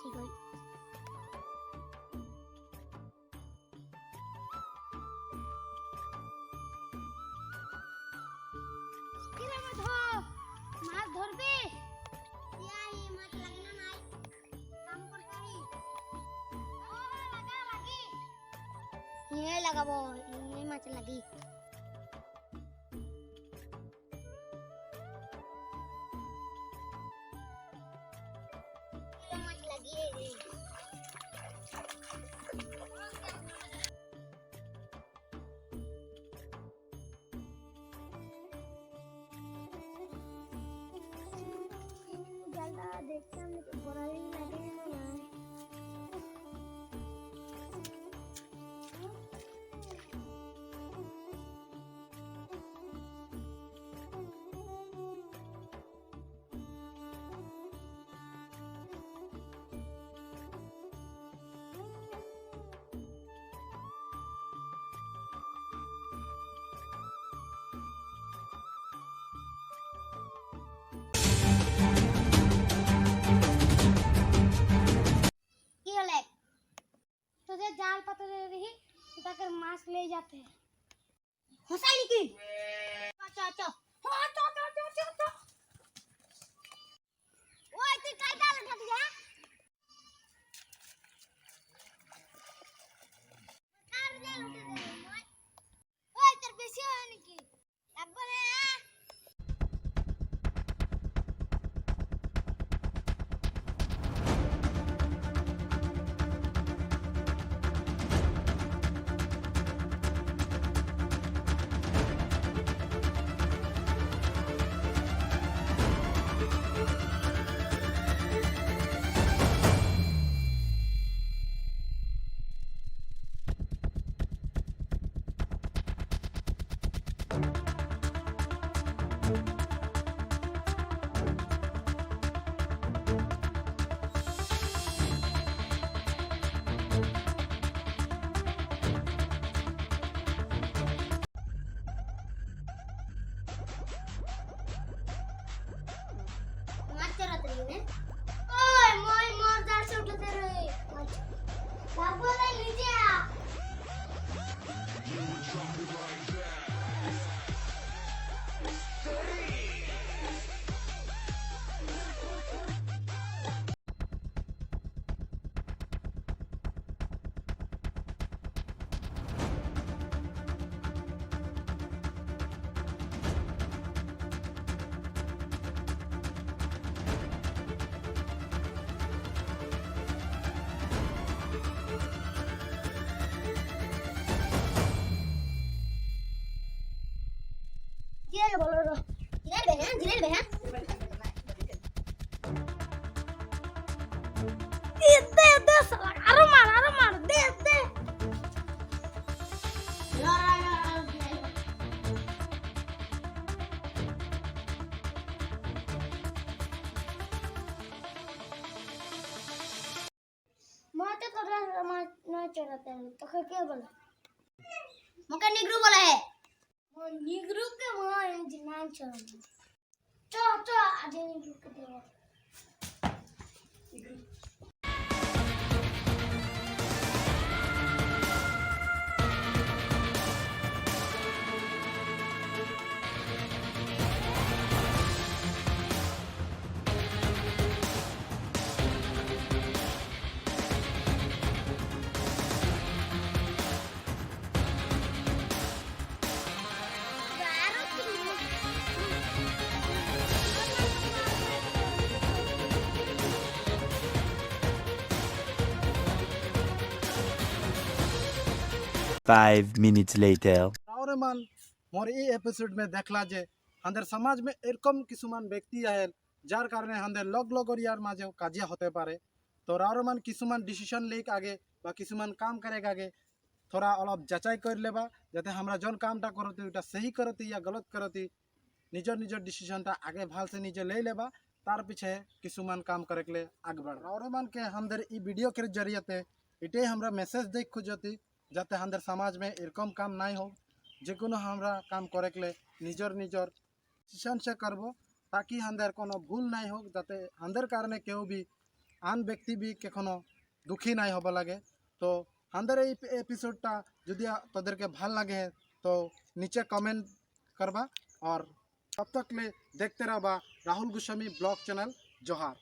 ঠিক হয়। মাছ ধরবে? মাছ লাগে না নাই কাম করতারি লাগি এই লাগাবো এই মাছ লাগি মাছ লাগিয়ে देखते हैं बुरा भी लगेगा ना जाल पता दे रही उठाकर मास्क ले जाते हैं हंसाई की अच्छा अच्छा हां तो ओए तू काय डाल उठा दिया कार ले उठा दे ओए तेरे बेसी है निकी अब बोले ओए मोय मोर दाल से उठते रहे बाबू ले लीजिए आप बोलो रो जिलेल बे हैं दे साला आरो मार दे माते तो ना चढ़ाते हैं तो क्या बोला मका निगरू बोला है निगरू के वहां इंजन चढ़ा चो आज निगरू के देवा Five minutes later. और मान मोर ई एपिसोड में देखला जे हंदर समाज में एरकम किसुमान व्यक्ति आए जार कारणे हंदर लग लगोर यार माঝে काजिया होते पारे तो रावर मान किसुमान डिसीजन लेक आगे बा किसुमान काम करे आगे थोड़ा अलग जाचाई कर लेबा जाते हमरा जन कामटा करते ओटा सही करती या गलत करती निजर निजर डिसीजनटा आगे भाल से निजे ले लेबा तार पीछे किसुमान काम करे के आगे बढ़ रावर मान के हंदर ई वीडियो के जरिए इटे हमरा मैसेज देख खुजती जाते हंदर समाज में एरकम काम नहीं हो जेको हमरा काम करे के निजर निजर डिसीजन से करबो ताकि हंदर कोनो भूल नहीं हो जाते हंदर कारणे केउ भी আন ব্যক্তি বি কখনো দুঃখী নাই হব লাগে। তো আমাদের এই এপিসোডটা যদি তোদেরকে ভাল লাগে তো নিচে কমেন্ট करवा और तब तक ले देखते रहा राहुल गोस्वामी ब्लॉग चैनल। जोहार।